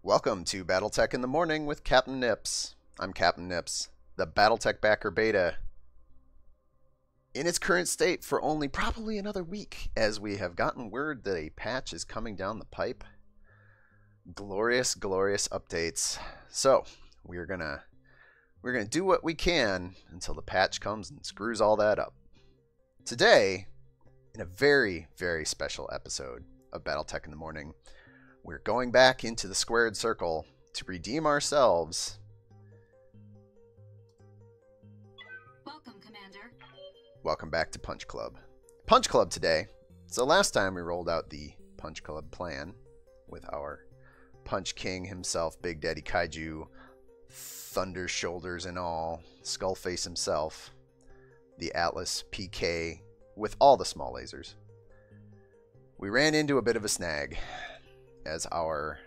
Welcome to BattleTech in the Morning with Captain Nips. I'm Captain Nips, the BattleTech backer beta in its current state for only probably another week, as we have gotten word that a patch is coming down the pipe. Glorious, glorious updates. So we're gonna do what we can until the patch comes and screws all that up. Today, in a very, very special episode of BattleTech in the Morning, we're going back into the squared circle to redeem ourselves. Welcome, Commander. Welcome back to Punch Club. Punch Club today. So last time we rolled out the Punch Club plan with our Punch King himself, Big Daddy Kaiju, Thunder Shoulders and all, Skullface himself, the Atlas PK with all the small lasers. We ran into a bit of a snag, as our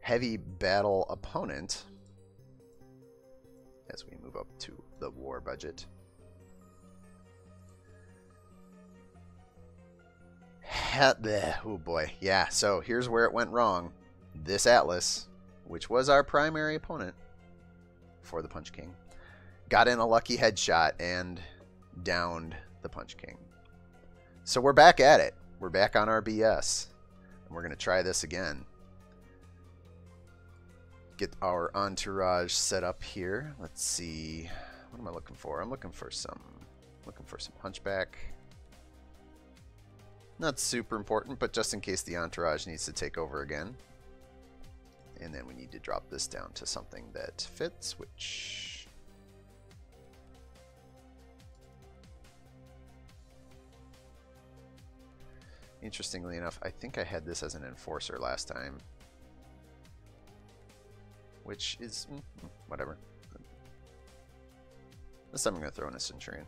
heavy battle opponent, as we move up to the war budget, oh boy, yeah, so here's where it went wrong. This Atlas, which was our primary opponent for the Punch King, got in a lucky headshot and downed the Punch King. So we're back at it. We're back on our BS. We're going to try this again. Get our entourage set up here. Let's see. What am I looking for? I'm looking for some hunchback. Not super important, but just in case the entourage needs to take over again. And then we need to drop this down to something that fits, which... Interestingly enough, I think I had this as an enforcer last time. Which is... whatever. This time I'm going to throw in a Centurion.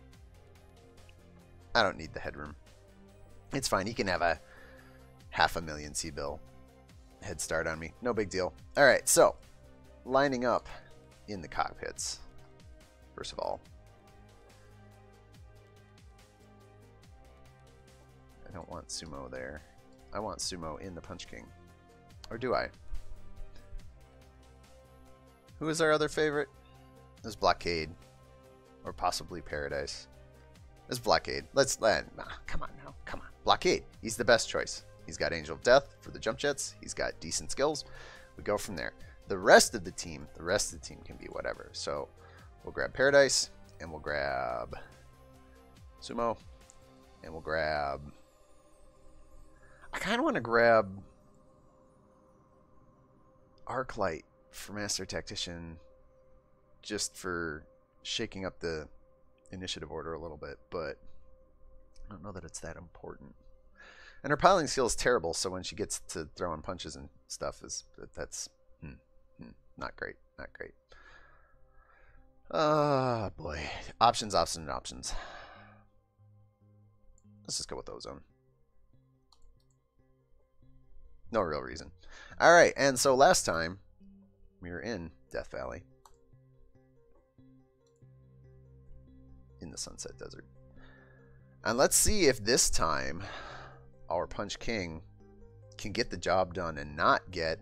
I don't need the headroom. It's fine. He can have a 500,000 C-bill head start on me. No big deal. Alright, so lining up in the cockpits. First of all, I don't want Sumo there. I want Sumo in the Punch King. Or do I? Who is our other favorite? This Blockade. Or possibly Paradise. This Blockade. Nah, come on now. Come on. Blockade. He's the best choice. He's got Angel of Death for the jump jets. He's got decent skills. We go from there. The rest of the team can be whatever. So we'll grab Paradise, and we'll grab Sumo, and we'll grab... I kind of want to grab Arclight for Master Tactician just for shaking up the initiative order a little bit, but I don't know that it's that important. And her piling skill is terrible, so when she gets to throwing punches and stuff, that's not great. Not great. Oh, boy. Options. Let's just go with Ozone. No real reason. Alright, and so last time we were in Death Valley. In the Sunset Desert. And let's see if this time our Punch King can get the job done and not get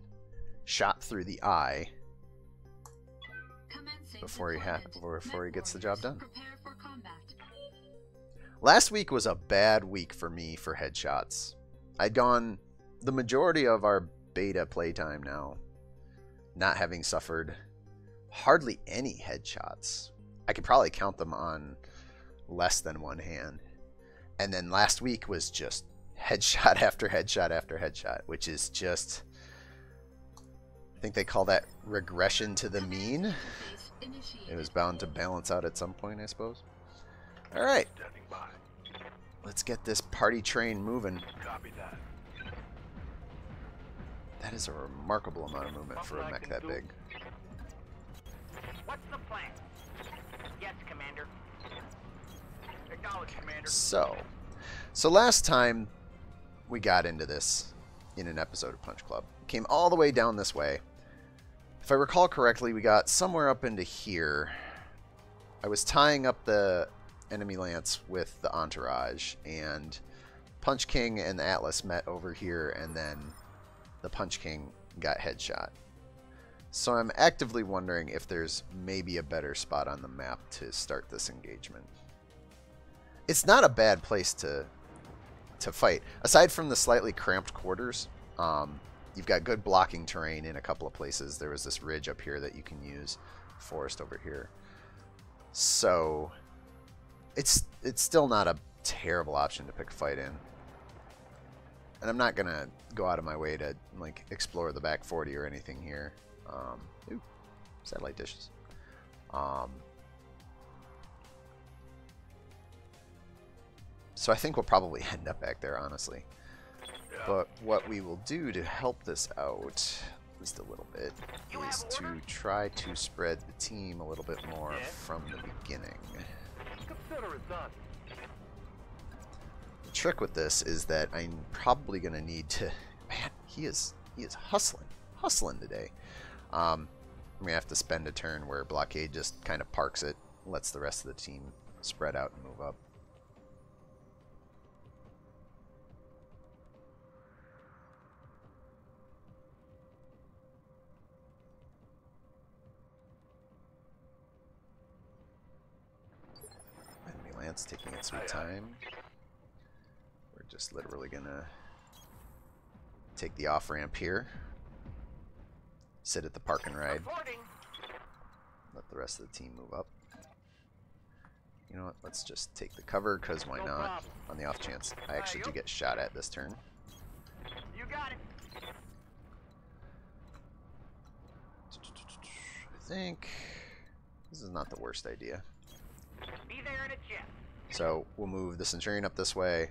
shot through the eye before he gets the job done. Last week was a bad week for me for headshots. I'd gone the majority of our beta playtime now, not having suffered hardly any headshots. I could probably count them on less than one hand. And then last week was just headshot after headshot after headshot, which is just, I think they call that regression to the mean. It was bound to balance out at some point, I suppose. All right. Let's get this party train moving. Copy that. That is a remarkable amount of movement for a mech that big. What's the plan? Yes, Commander. Acknowledge, Commander. So last time we got into this in an episode of Punch Club. Came all the way down this way. If I recall correctly, we got somewhere up into here. I was tying up the enemy lance with the entourage, and Punch King and the Atlas met over here, and then the Punch King got headshot. So I'm actively wondering if there's maybe a better spot on the map to start this engagement. It's not a bad place to fight. Aside from the slightly cramped quarters, you've got good blocking terrain in a couple of places. There was this ridge up here that you can use, forest over here. So it's still not a terrible option to pick a fight in. And I'm not gonna go out of my way to like explore the back 40 or anything here. Ooh, satellite dishes. So I think we'll probably end up back there, honestly. But what we will do to help this out, just a little bit, is to try to spread the team a little bit more from the beginning. Consider it done. The trick with this is that I'm probably going to need to... Man, he is hustling today. I'm going to have to spend a turn where Blockade just kind of parks it, lets the rest of the team spread out and move up. Enemy Lance taking its sweet time. We're just literally going to take the off-ramp here. Sit at the park and ride. Let the rest of the team move up. You know what? Let's just take the cover, because why not? On the off chance I actually do get shot at this turn. You got it. I think this is not the worst idea. Be there in a jiff. So we'll move the Centurion up this way.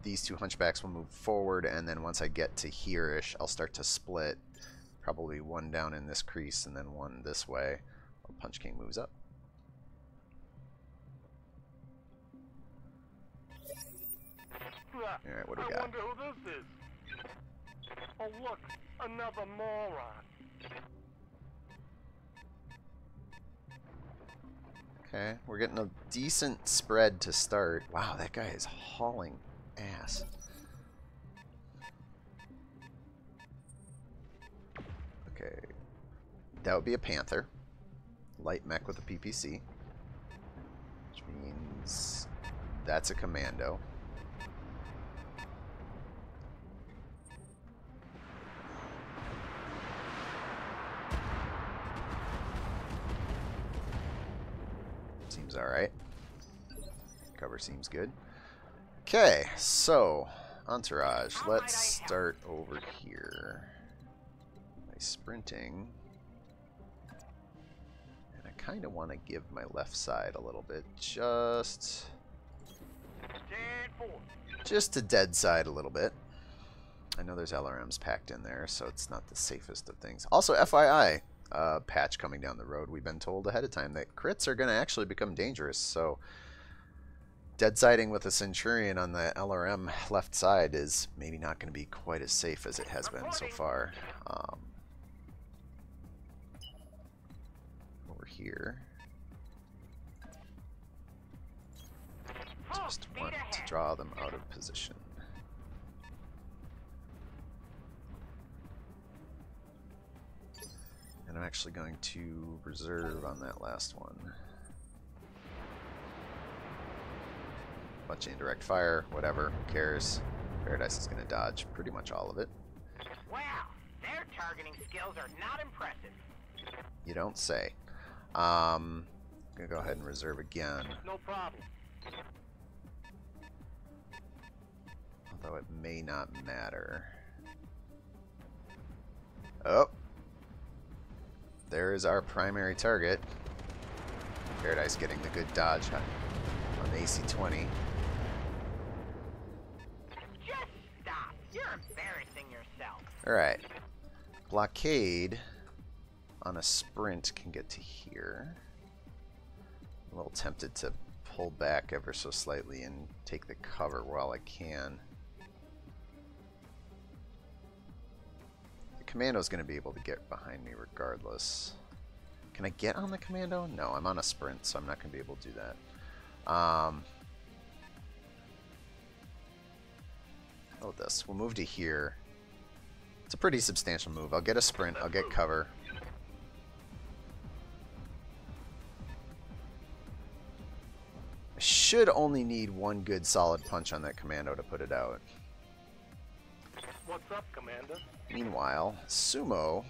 These two Hunchbacks will move forward, and then once I get to here-ish, I'll start to split. Probably one down in this crease and then one this way. While Punch King moves up. Alright, what do we got? I wonder who this is. Oh look, another moron. Okay, we're getting a decent spread to start. Wow, that guy is hauling ass. Okay, that would be a Panther. Light mech with a PPC. Which means that's a Commando. Seems alright. Cover seems good. Okay, so Entourage. Let's start over here by sprinting. And I kind of want to give my left side a little bit, just to dead side a little bit. I know there's LRMs packed in there, so it's not the safest of things. Also, FYI, patch coming down the road, we've been told ahead of time that crits are going to actually become dangerous, so dead siding with a Centurion on the LRM left side is maybe not going to be quite as safe as it has been so far. Over here, just want to draw them out of position. And I'm actually going to reserve on that last one. Bunch of indirect fire, whatever, who cares? Paradise is going to dodge pretty much all of it. Wow, their targeting skills are not impressive. You don't say. I'm going to go ahead and reserve again. No problem. Although it may not matter. Oh! There is our primary target. Paradise getting the good dodge on the AC-20. Just stop. You're embarrassing yourself. Alright. Blockade on a sprint can get to here. I'm a little tempted to pull back ever so slightly and take the cover while I can. Commando's going to be able to get behind me regardless. Can I get on the Commando? No, I'm on a sprint, so I'm not going to be able to do that. How about this? We'll move to here. It's a pretty substantial move. I'll get a sprint. I'll get cover. I should only need one good solid punch on that commando to put it out. What's up, Commander? Meanwhile, Sumo,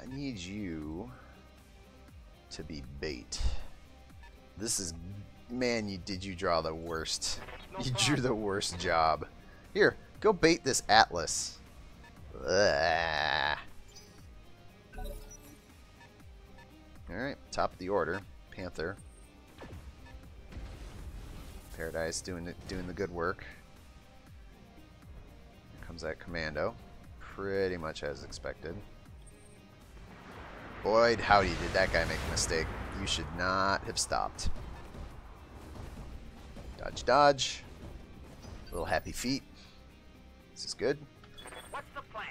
I need you to be bait. This is... Man, you draw the worst. You drew the worst job. Here, go bait this Atlas. Ugh. Alright, top of the order. Panther. Paradise doing the good work. Here comes that commando. Pretty much as expected. Boy, howdy, did that guy make a mistake. You should not have stopped. Dodge, dodge. Little happy feet. This is good. What's the plan?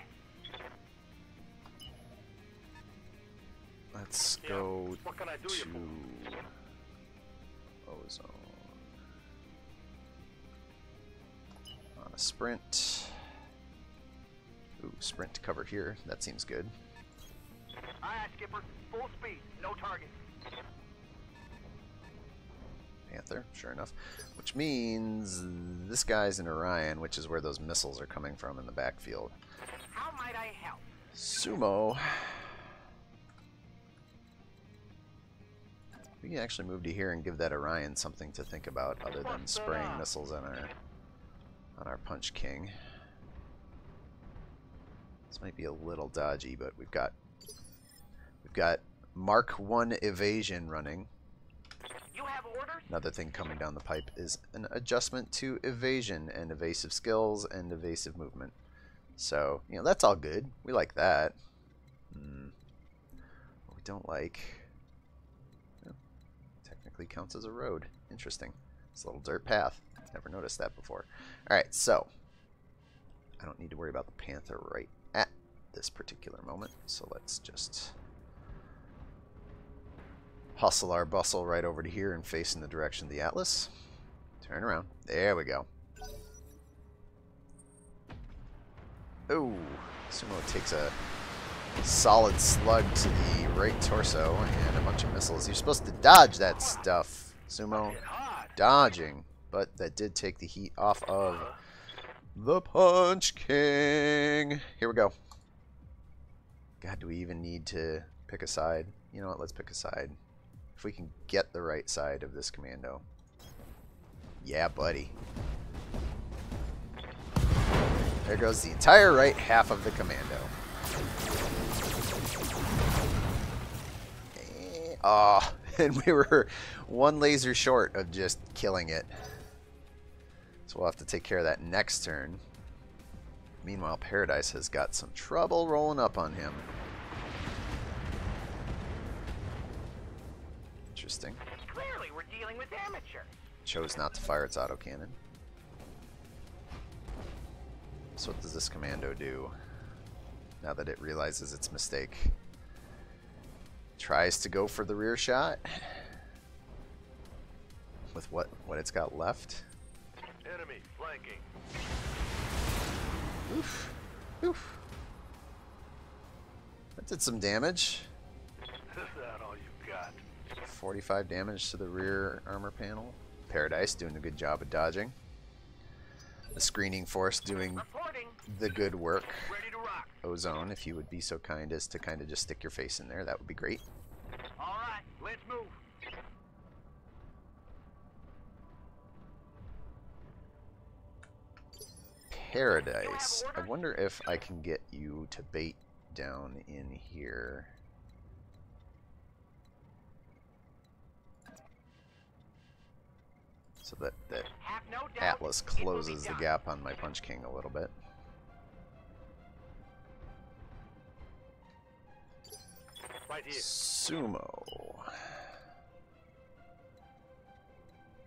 Let's go What can I do you to for? Ozone. On a sprint. Ooh, sprint to cover here. That seems good. Aye, Skipper. Full speed. No target. Panther, sure enough. Which means this guy's in Orion, which is where those missiles are coming from in the backfield. How might I help? Sumo. We can actually move to here and give that Orion something to think about other than spraying missiles on our Punch King. This might be a little dodgy, but we've got Mark 1 evasion running. You have orders? Another thing coming down the pipe is an adjustment to evasion and evasive skills and evasive movement. So, you know, that's all good. We like that. What we don't like, technically counts as a road. Interesting. It's a little dirt path. Never noticed that before. Alright, so I don't need to worry about the Panther right at this particular moment. So let's just hustle our bustle right over to here and face in the direction of the Atlas. Turn around. There we go. Oh, Sumo takes a solid slug to the right torso and a bunch of missiles. You're supposed to dodge that stuff, Sumo. Dodging. But that did take the heat off of the Punch King. Here we go. God, do we even need to pick a side? You know what? Let's pick a side. If we can get the right side of this commando. Yeah, buddy. There goes the entire right half of the commando. Oh, and we were one laser short of just killing it. So we'll have to take care of that next turn. Meanwhile, Paradise has got some trouble rolling up on him. Interesting. Clearly, we're dealing with amateurs. Chose not to fire its autocannon. So what does this commando do now that it realizes its mistake? Tries to go for the rear shot with what it's got left. Enemy flanking. Oof. Oof. That did some damage. Is that all you got? 45 damage to the rear armor panel. Paradise doing a good job of dodging. The screening force doing Reporting. the good work. Ready to rock. Ozone, if you would be so kind as to kind of just stick your face in there, that would be great. All right, let's move. Paradise. I wonder if I can get you to bait down in here. So that Have no doubt. Atlas it will be closes the done. gap on my Punch King a little bit. Right here. Sumo.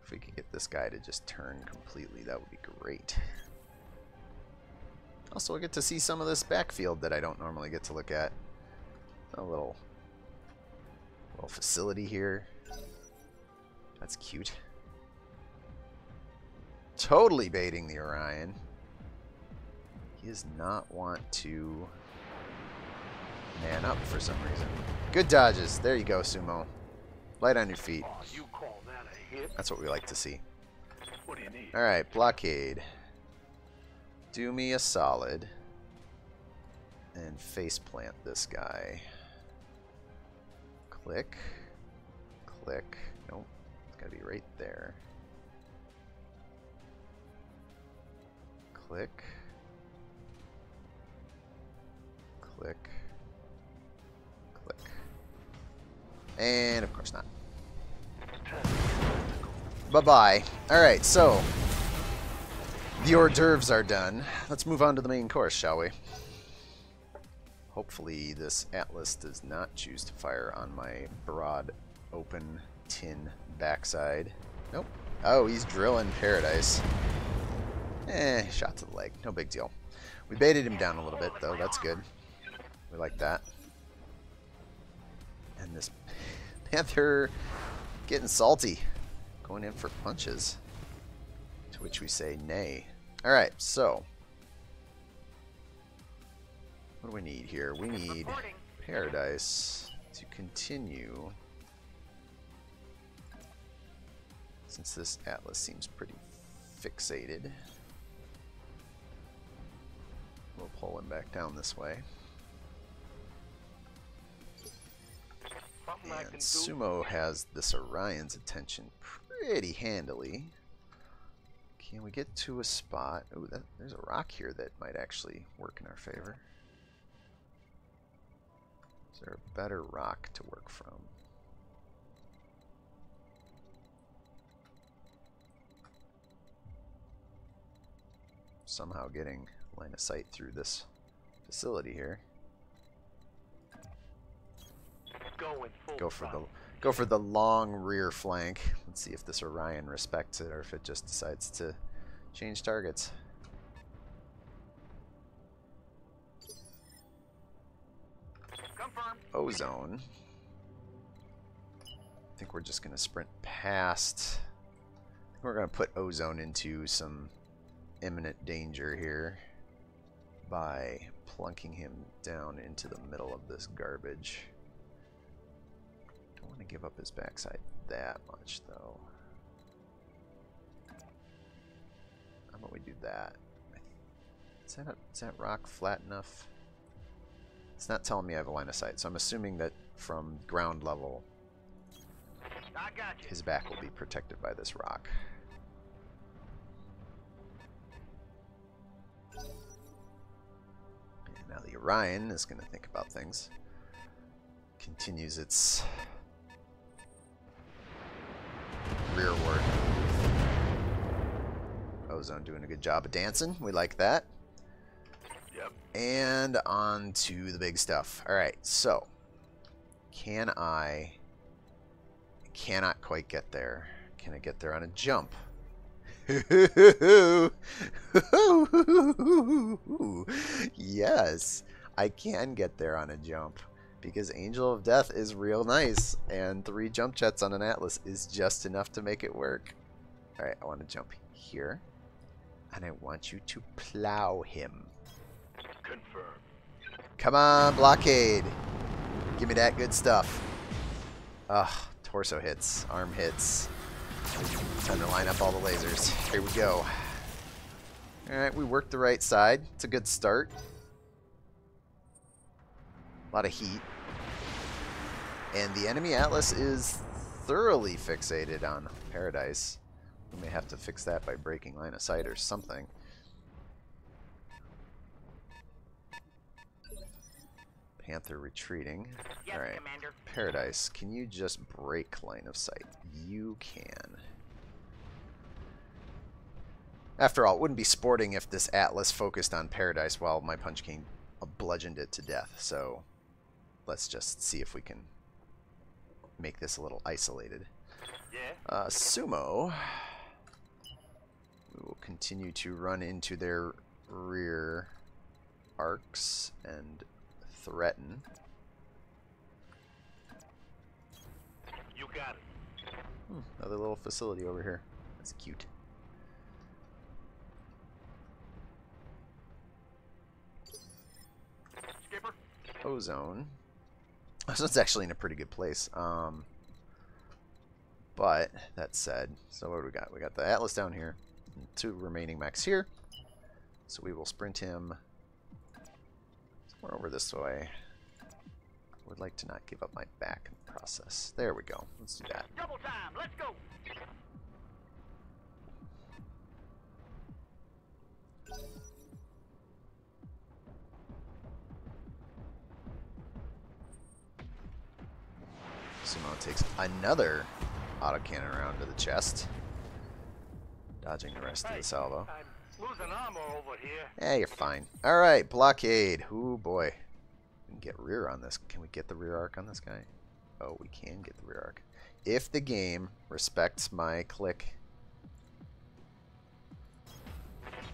If we could get this guy to just turn completely, that would be great. Also, I get to see some of this backfield that I don't normally get to look at. A little facility here. That's cute. Totally baiting the Orion. He does not want to man up for some reason. Good dodges. There you go, Sumo. Light on your feet. Oh, you call that a hit? That's what we like to see. What do you need? Alright, blockade. Do me a solid. And face plant this guy. Click. Click. Nope. It's gotta be right there. Click. Click. Click. And of course not. Bye-bye. Alright, so the hors d'oeuvres are done. Let's move on to the main course, shall we? Hopefully this Atlas does not choose to fire on my broad, open, tin backside. Nope. Oh, he's drilling Paradise. Shot to the leg. No big deal. We baited him down a little bit, though. That's good. We like that. And this Panther getting salty. Going in for punches. To which we say nay. Alright, so. What do we need here? We need Paradise to continue. Since this Atlas seems pretty fixated. We'll pull him back down this way. And Sumo has this Orion's attention pretty handily. Can we get to a spot? Ooh, there's a rock here that might actually work in our favor. Is there a better rock to work from? Somehow getting line of sight through this facility here. Go for the long rear flank. Let's see if this Orion respects it or if it just decides to change targets. Confirm. Ozone. I think we're just going to sprint past. I think we're going to put Ozone into some imminent danger here by plunking him down into the middle of this garbage. Don't want to give up his backside that much, though. How about we do that? Is that rock flat enough? It's not telling me I have a line of sight, so I'm assuming that from ground level, his back will be protected by this rock. And now the Orion is going to think about things. Continues its rearward. Ozone doing a good job of dancing. We like that. Yep. And on to the big stuff. Alright, so I cannot quite get there. Can I get there on a jump? Yes, I can get there on a jump. Because Angel of Death is real nice, and 3 jump jets on an Atlas is just enough to make it work. Alright, I want to jump here, and I want you to plow him. Confirm. Come on, blockade. Give me that good stuff. Ugh, torso hits, arm hits. Time to line up all the lasers. Here we go. Alright, we worked the right side. It's a good start. A lot of heat. And the enemy Atlas is thoroughly fixated on Paradise. We may have to fix that by breaking line of sight or something. Panther retreating. Yes, Alright. Commander. Paradise, can you just break line of sight? You can. After all, it wouldn't be sporting if this Atlas focused on Paradise while my Punch King bludgeoned it to death. So let's just see if we can make this a little isolated. Yeah. Sumo. We will continue to run into their rear arcs and threaten. You got it. Another little facility over here. That's cute. ozone. So it's actually in a pretty good place. But that said, so what do we got? We got the Atlas down here, and 2 remaining mechs here. So we will sprint him somewhere over this way. Would like to not give up my back in the process. There we go. Let's do that. Double time, let's go. Sumo takes another autocannon round to the chest, dodging the rest of the salvo. I'm losing armor over here. Yeah, you're fine. All right, blockade. Ooh boy, we can get rear on this. Can we get the rear arc on this guy? Oh, we can get the rear arc if the game respects my click.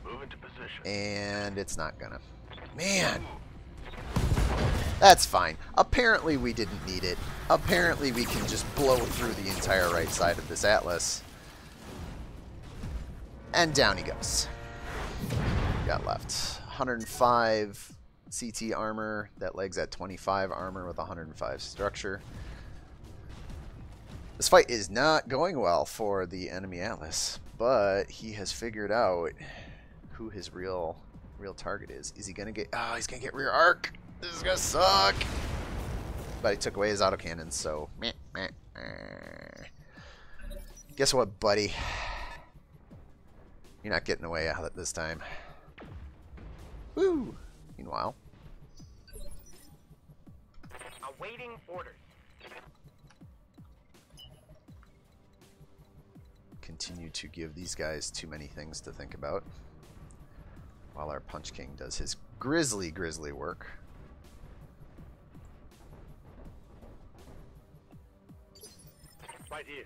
Move into position. And it's not gonna. Man, that's fine. Apparently we didn't need it. Apparently we can just blow through the entire right side of this Atlas. And down he goes. Got left 105 CT armor. That leg's at 25 armor with 105 structure. This fight is not going well for the enemy Atlas, but he has figured out who his real target is. Is he gonna get? Oh, he's gonna get rear arc. This is gonna suck. But he took away his autocannons, so meh, meh, meh. Guess what, buddy? You're not getting away out of it this time. Woo! Meanwhile, Awaiting orders. continue to give these guys too many things to think about, while our Punch King does his grisly work. Right here.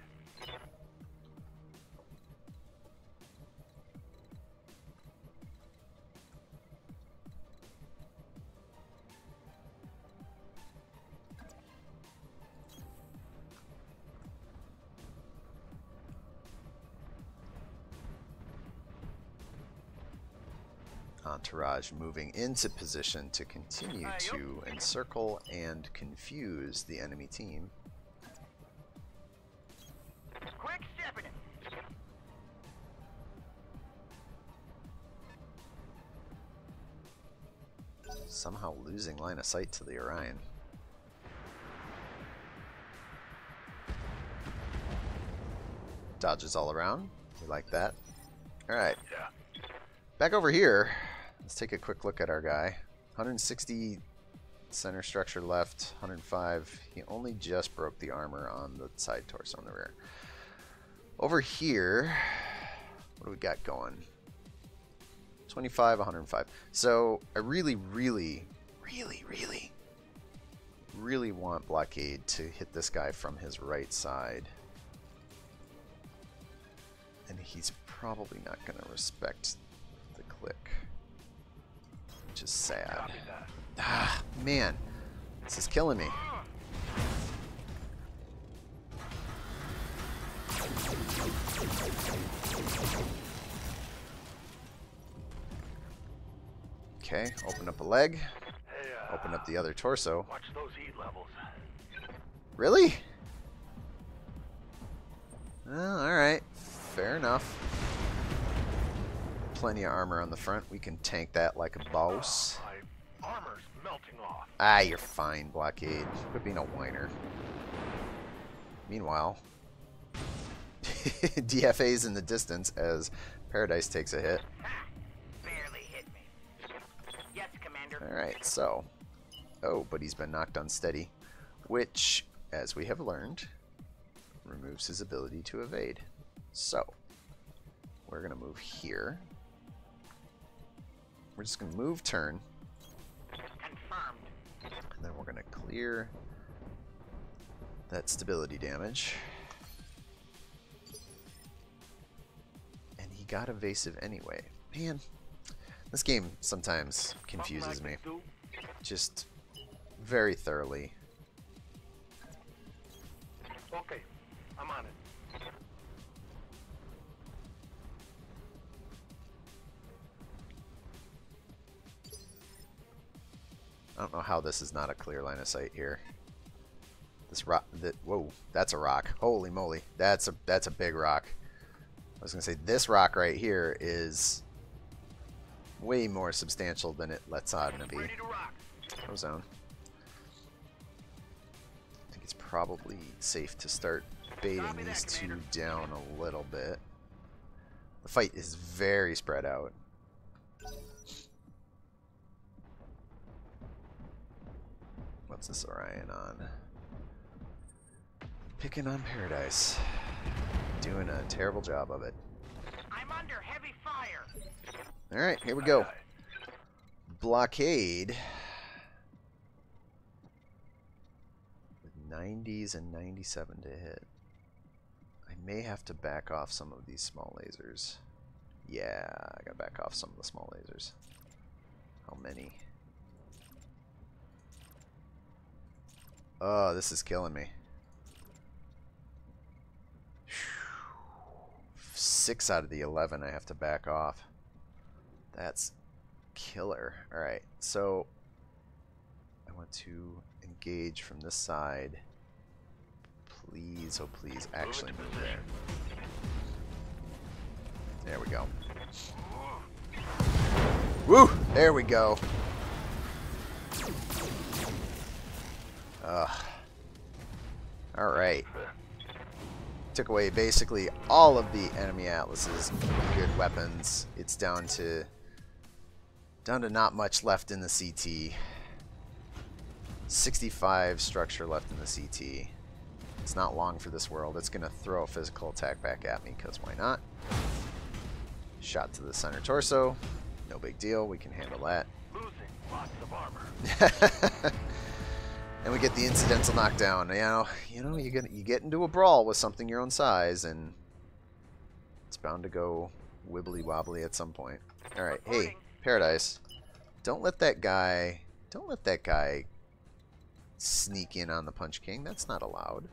Entourage moving into position to continue to encircle and confuse the enemy team. Quick stepping it. Somehow losing line of sight to the Orion. Dodges all around. We like that. Alright. Yeah. Back over here. Let's take a quick look at our guy. 160 center structure left, 105. He only just broke the armor on the side torso on the rear. Over here, what do we got going? 25, 105. So I really want Blockade to hit this guy from his right side. And he's probably not going to respect the click, which is sad. Ah, man, this is killing me. Okay, open up a leg. Hey, Open up the other torso. watch those heat levels. Really? Well, alright. Fair enough. Plenty of armor on the front. We can tank that like a boss. My armor's melting off. Ah, you're fine, Blockade. Quit being a whiner. Meanwhile, DFA's in the distance as Paradise takes a hit. Ha! Barely hit me. Yes, Commander. Alright, so. Oh, but he's been knocked unsteady, which, as we have learned, removes his ability to evade. So, we're going to move here. We're just going to move turn. Confirmed. And then we're going to clear that stability damage. And he got evasive anyway. Man, this game sometimes confuses me. Just very thoroughly. Okay, I'm on it. don't know how this is not a clear line of sight here. This rock, whoa, that's a rock. Holy moly, that's a big rock. I was gonna say this rock right here is way more substantial than it lets on to be. Ozone. I think it's probably safe to start baiting these two down a little bit. The fight is very spread out. What's this Orion on? Picking on Paradise. Doing a terrible job of it. I'm under heavy fire. Alright, here we go. Blockade. With 90s and 97 to hit. I may have to back off some of these small lasers. Yeah, I gotta back off some of the small lasers. How many? Oh, this is killing me. 6 out of the 11 I have to back off. That's killer. Alright, so I want to engage from this side. Please, oh please, actually move there. There we go. Woo! There we go. Alright. Took away basically all of the enemy Atlas's good weapons. It's down to not much left in the CT. 65 structure left in the CT. It's not long for this world. It's going to throw a physical attack back at me, because why not? Shot to the center torso. No big deal. We can handle that. Losing lots of armor. And we get the incidental knockdown. You get into a brawl with something your own size, and it's bound to go wibbly wobbly at some point. All right, hey, Paradise, don't let that guy sneak in on the Punch King. That's not allowed.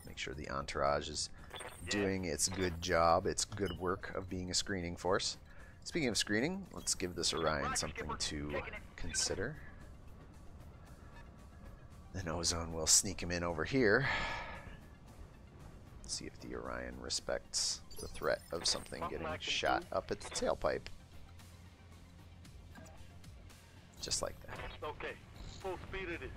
Make sure the entourage is doing its good job, its good work of being a screening force. Speaking of screening, let's give this Orion something to consider. Then Ozone will sneak him in over here. See if the Orion respects the threat of something getting shot up at the tailpipe. Just like that. Okay, full speed it is.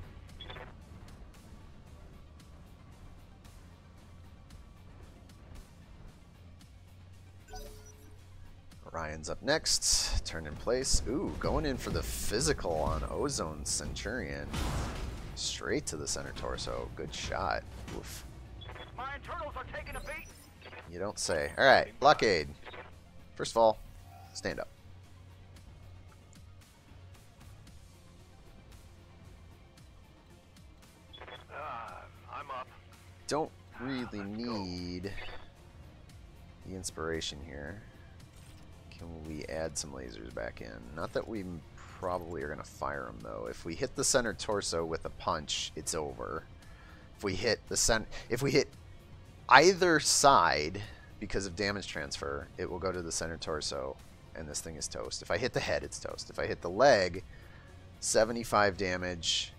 Orion's up next. Turn in place. Ooh, going in for the physical on Ozone Centurion. Straight to the center torso. Good shot. Oof. My internals are taking a beat. You don't say. Alright, blockade. First of all, stand up. I'm up. Don't really need the inspiration here. Can we add some lasers back in? Not that we probably are going to fire them, though. If we hit the center torso with a punch, it's over. If we hit either side because of damage transfer, it will go to the center torso, and this thing is toast. If I hit the head, it's toast. If I hit the leg, 75 damage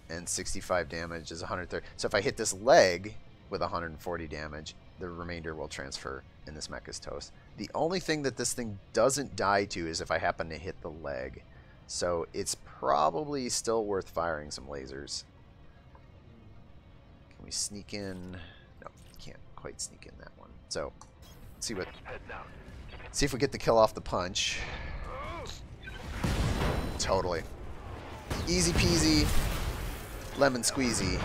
and 65 damage is 130. So if I hit this leg with 140 damage, the remainder will transfer, and this mech is toast. The only thing that this thing doesn't die to is if I happen to hit the leg. So it's probably still worth firing some lasers. Can we sneak in? No, can't quite sneak in that one. So let's see if we get the kill off the punch. Totally. Easy peasy. Lemon squeezy.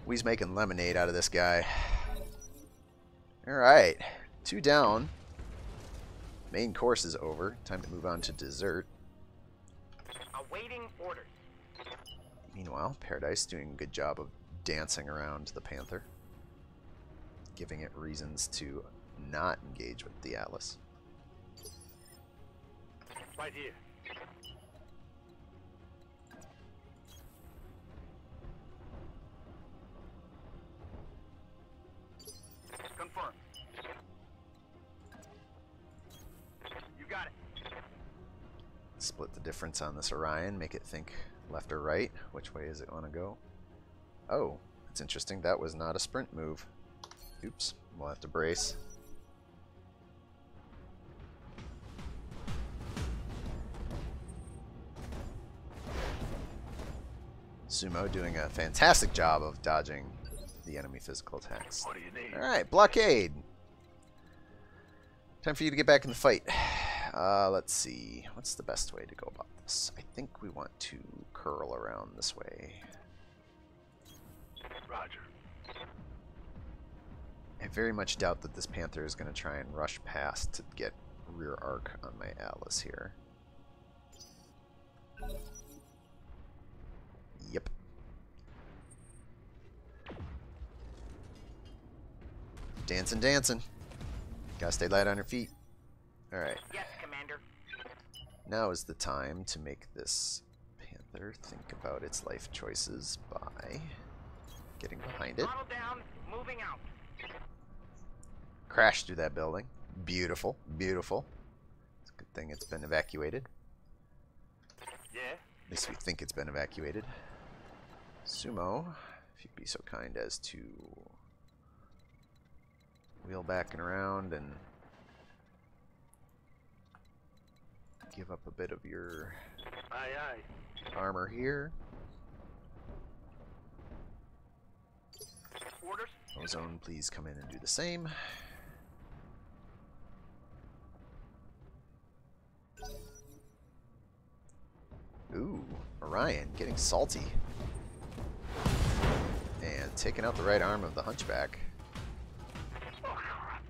We's making lemonade out of this guy. Alright. 2 down. Main course is over. Time to move on to dessert. Awaiting orders. Meanwhile, Paradise doing a good job of dancing around the Panther. Giving it reasons to not engage with the Atlas. Right here. Split the difference on this Orion, make it think left or right. Which way does it want to go? Oh, that's interesting. That was not a sprint move. Oops, we'll have to brace. Sumo doing a fantastic job of dodging the enemy physical attacks. What do you need? Alright, blockade. Time for you to get back in the fight. Let's see. What's the best way to go about this? I think we want to curl around this way. Roger. I very much doubt that this Panther is going to try and rush past to get rear arc on my Atlas here. Yep. Dancing, dancing. Gotta stay light on your feet. Alright. Yes, Commander. Now is the time to make this Panther think about its life choices by getting behind it. Model down, moving out. Crash through that building. Beautiful, beautiful. It's a good thing it's been evacuated. Yeah? At least we think it's been evacuated. Sumo, if you'd be so kind as to wheel back and around and give up a bit of your Aye, aye. armor here. Orders? Ozone, please come in and do the same. Ooh, Orion getting salty. And taking out the right arm of the Hunchback. Oh, crap.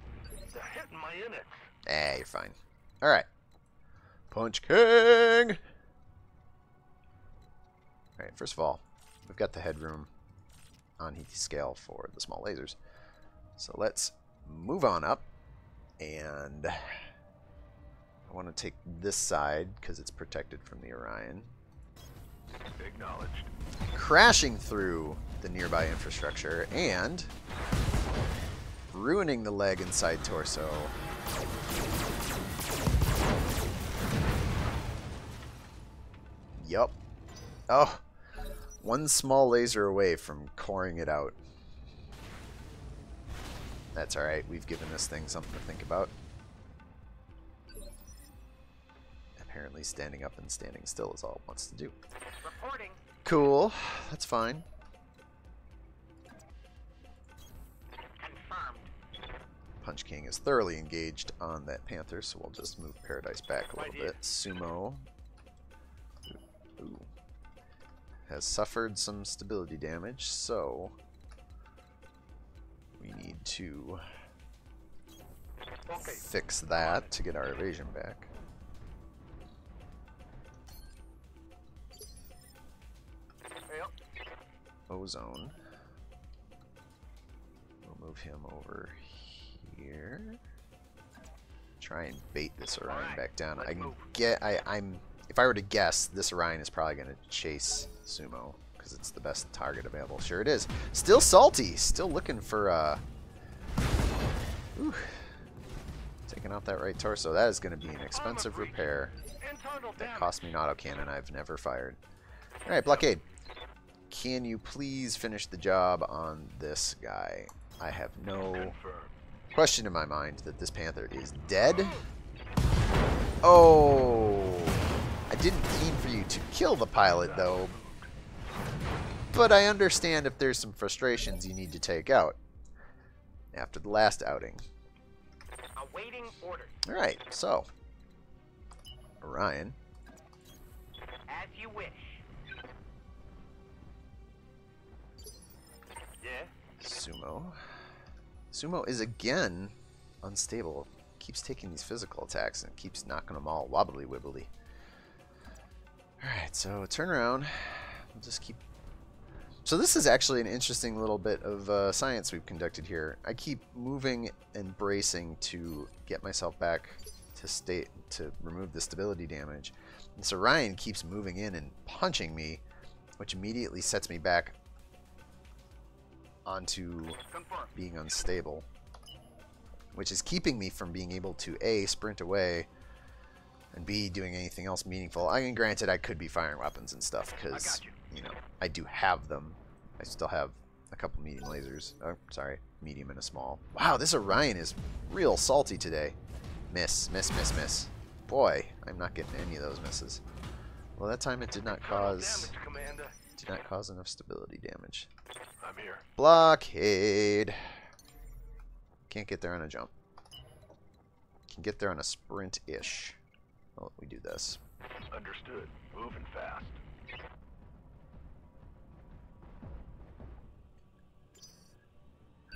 They're hitting my units. Ah, you're fine. Alright. Punch King! Alright, first of all, we've got the headroom on Heath scale for the small lasers. So let's move on up. And I want to take this side because it's protected from the Orion. Acknowledged. Crashing through the nearby infrastructure and ruining the leg and side torso. Yup. Oh, one small laser away from coring it out. That's alright, we've given this thing something to think about. Apparently standing up and standing still is all it wants to do. Reporting. Cool, that's fine. Confirmed. Punch King is thoroughly engaged on that Panther, so we'll just move Paradise back a little bit. Sumo ooh, has suffered some stability damage, so we need to fix that to get our evasion back. Yep. Ozone. We'll move him over here. Try and bait this Orion back down. I can get. If I were to guess, this Orion is probably going to chase Sumo because it's the best target available. Sure it is. Still salty. Still looking for. Ooh, taking out that right torso. That is going to be an expensive repair. That cost me an autocannon I've never fired. All right, blockade. Can you please finish the job on this guy? I have no question in my mind that this Panther is dead. Oh, I didn't mean for you to kill the pilot, though. But I understand if there's some frustrations you need to take out after the last outing. Awaiting orders. All right, so Orion. As you wish. Yeah. Sumo. Sumo is again unstable. Keeps taking these physical attacks and keeps knocking them all wobbly wibbly. Alright, so turn around. We'll just keep... So this is actually an interesting little bit of science we've conducted here. I keep moving and bracing to get myself back to remove the stability damage. And so Orion keeps moving in and punching me, which immediately sets me back onto being unstable, which is keeping me from being able to A, sprint away, and B, doing anything else meaningful. I mean, granted, I could be firing weapons and stuff because, you know, I do have them. I still have a couple medium lasers. Oh, sorry, medium and a small. Wow, this Orion is real salty today. Miss, miss, miss, miss. Boy, I'm not getting any of those misses. Well, that time it did not cause enough stability damage. I'm here. Blockade. Can't get there on a jump. Can get there on a sprint-ish. Well, we do this. Understood. Moving fast.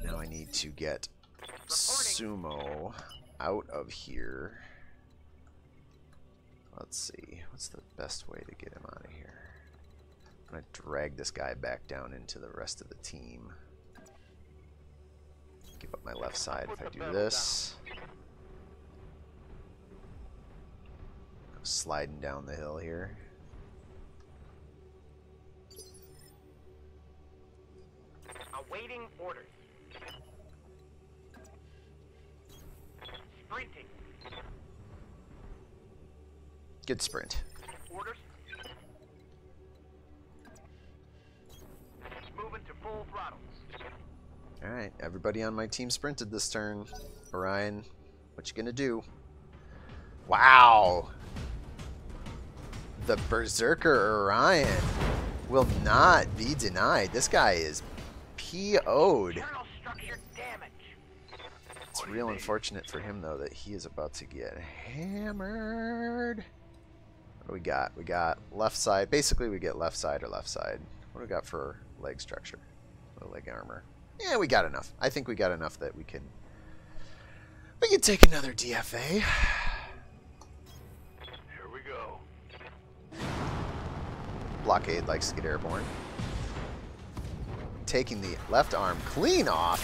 Now I need to get Sumo out of here. Let's see. What's the best way to get him out of here? I'm going to drag this guy back down into the rest of the team. Give up my left side if I do this. Go sliding down the hill here. Awaiting orders. Sprinting. Good sprint. Orders. Moving to full throttle. Alright, everybody on my team sprinted this turn. Orion, what you gonna do? Wow! The Berserker Orion will not be denied. This guy is PO'd. Internal structure damage. It's real unfortunate for him, though, that he is about to get hammered. What do we got? We got left side. Basically, we get left side or left side. What do we got for leg structure? Or leg armor? Yeah, we got enough. I think we got enough that we can take another DFA. Here we go. Blockade likes to get airborne. Taking the left arm clean off.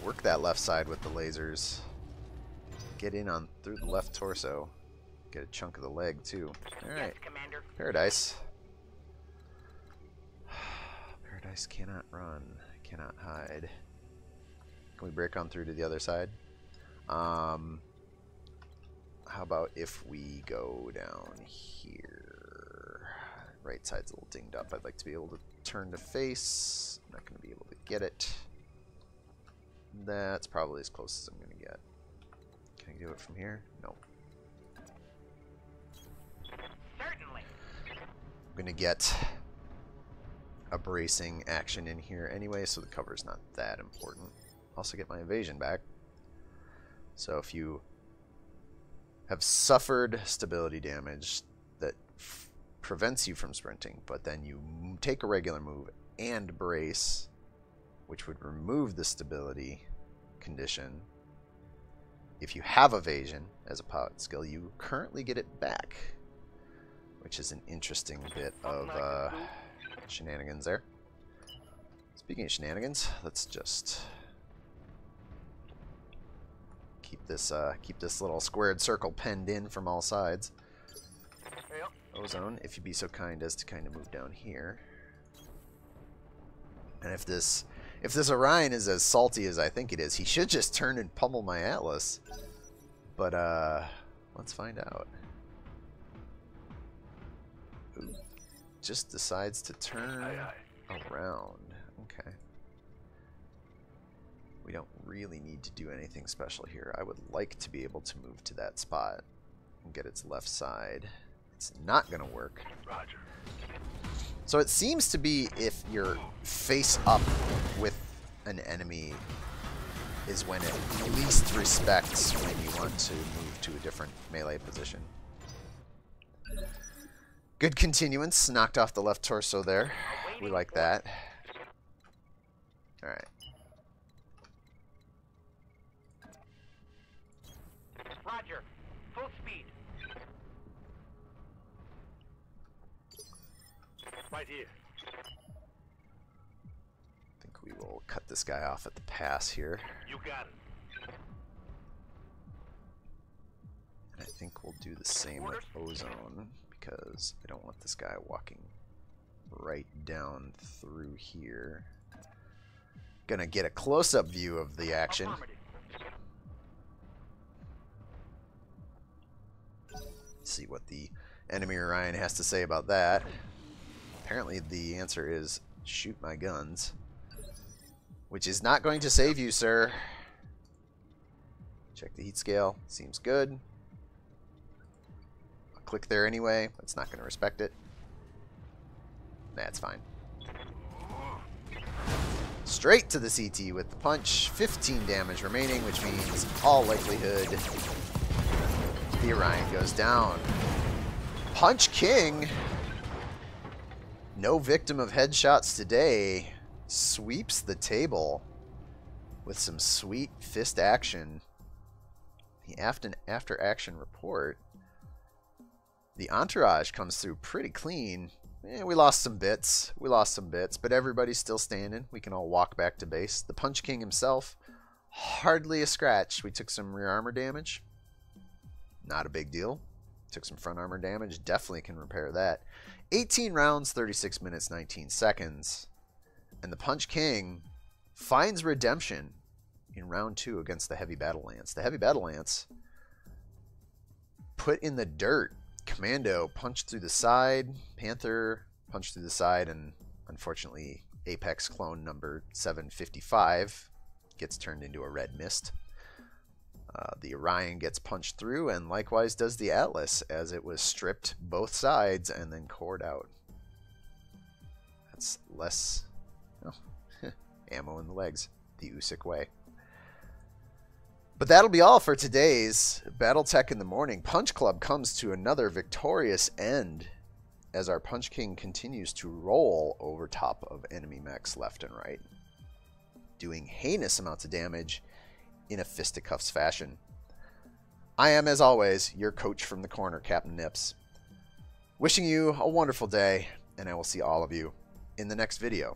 Work that left side with the lasers. Get in on through the left torso. Get a chunk of the leg too. Alright. Commander. Paradise. Paradise cannot run. Cannot hide. Can we break on through to the other side? How about if we go down here? Right side's a little dinged up. I'd like to be able to turn to face. I'm not going to be able to get it. That's probably as close as I'm going to get. Can I do it from here? No. Certainly. I'm going to get a bracing action in here anyway, so the cover's not that important. Also get my evasion back. So if you have suffered stability damage that prevents you from sprinting, but then you take a regular move and brace, which would remove the stability condition. If you have evasion as a pilot skill, you currently get it back, which is an interesting bit of shenanigans there. Speaking of shenanigans, let's just keep this little squared circle penned in from all sides. Ozone, if you'd be so kind as to kind of move down here. And if this Orion is as salty as I think it is, he should just turn and pummel my Atlas. But let's find out. Ooh, just decides to turn around. Okay. We don't really need to do anything special here. I would like to be able to move to that spot and get its left side. It's not going to work. Roger. So it seems to be if you're face up with an enemy is when it least respects when you want to move to a different melee position. Good continuance. Knocked off the left torso there. We like that. Alright. Roger. Full speed. Right here. I think we will cut this guy off at the pass here. You got it. And I think we'll do the same with Ozone, because I don't want this guy walking right down through here. Gonna get a close-up view of the action. Let's see what the enemy Orion has to say about that. Apparently the answer is shoot my guns, which is not going to save you, sir. Check the heat scale. Seems good. I'll click there anyway. It's not going to respect it. That's fine. Straight to the CT with the punch. 15 damage remaining, which means all likelihood the Orion goes down. Punch King, no victim of headshots today, sweeps the table with some sweet fist action. The after action report. The entourage comes through pretty clean. We lost some bits. But everybody's still standing. We can all walk back to base. The Punch King himself, hardly a scratch. We took some rear armor damage. Not a big deal. Took some front armor damage. Definitely can repair that. 18 rounds, 36 minutes, 19 seconds. And the Punch King finds redemption in round 2 against the Heavy Battle Lance. The Heavy Battle Lance put in the dirt. Commando punched through the side. Panther punched through the side. And unfortunately, Apex clone number 755 gets turned into a red mist. The Orion gets punched through, and likewise does the Atlas, as it was stripped both sides and then cored out. That's less ammo in the legs, the Usyk way. But that'll be all for today's BattleTech in the Morning. Punch Club comes to another victorious end as our Punch King continues to roll over top of enemy mechs left and right, doing heinous amounts of damage in a fisticuffs fashion. I am, as always, your coach from the corner, Captain Nips. Wishing you a wonderful day, and I will see all of you in the next video.